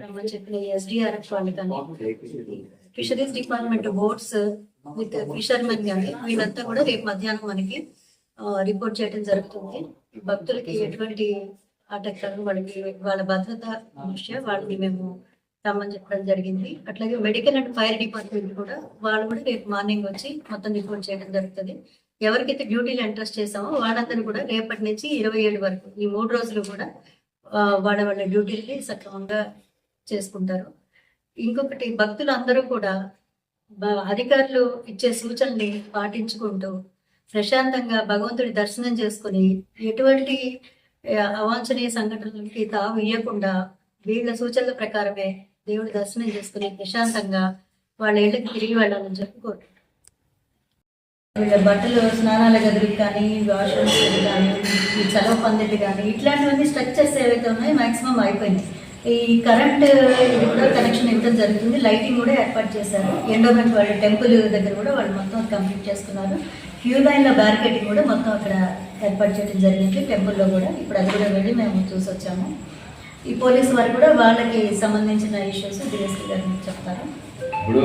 రమ్మని చెప్పిన ఎస్డిఆర్ఎఫ్ వాళ్ళు కానీ fisheries department boats with fishermen కానీ వీళ్ళంతా కూడా రేపు మధ్యాహ్నం మనకి రిపోర్ట్ చేయడం జరుగుతుంది. భక్తులకి ఎటువంటి ఆటంకాలు వాళ్ళకి వాళ్ళ భద్రత దృష్ట్యా వాళ్ళని మేము రమ్మని చెప్పడం జరిగింది. అట్లాగే మెడికల్ అండ్ ఫైర్ డిపార్ట్మెంట్ కూడా వాళ్ళు కూడా రేపు మార్నింగ్ వచ్చి మొత్తం రిపోర్ట్ చేయడం జరుగుతుంది. ఎవరికైతే డ్యూటీలు ఇంట్రెస్ట్ చేసామో వాళ్ళందరూ కూడా రేపటి నుంచి 27 వరకు ఈ 3 రోజులు కూడా వాళ్ళ వాళ్ళ డ్యూటీల్ని సక్రమంగా చేసుకుంటారు. ఇంకొకటి భక్తులు అందరూ కూడా అధికారులు ఇచ్చే సూచనల్ని పాటించుకుంటూ ప్రశాంతంగా భగవంతుడి దర్శనం చేసుకుని ఎటువంటి అవాంఛనీయ సంఘటనలకి తావు ఇవ్వకుండా వీళ్ళ సూచనల ప్రకారమే దేవుడి దర్శనం చేసుకుని ప్రశాంతంగా వాళ్ళ ఇళ్ళకి తిరిగి వెళ్ళాలని చెప్పుకోరు. వీళ్ళ బట్టలు స్నానాల గదులకు కానీ వాష్రూమ్స్ కానీ ఈ చలవ పందిళ్ళు కానీ ఇట్లాంటివన్నీ స్ట్రక్చర్స్ ఏవైతే ఉన్నాయో మ్యాక్సిమం అయిపోయినాయి. ఈ కరెంట్ ఇది కూడా కనెక్షన్ ఇవ్వడం జరుగుతుంది. లైటింగ్ కూడా ఏర్పాటు చేశారు. ఎండోమెంట్ వాళ్ళ టెంపుల్ దగ్గర కూడా వాళ్ళు మొత్తం కంప్లీట్ చేసుకున్నారు. క్యూ లైన్లో బ్యారికేడింగ్ కూడా మొత్తం అక్కడ ఏర్పాటు చేయడం జరిగింది టెంపుల్లో కూడా. ఇప్పుడు అది కూడా వెళ్ళి మేము చూసి వచ్చాము. ఈ పోలీసు వారు కూడా వాళ్ళకి సంబంధించిన ఇష్యూస్ డిఎస్పీ గారు చెప్తారు. ఇప్పుడు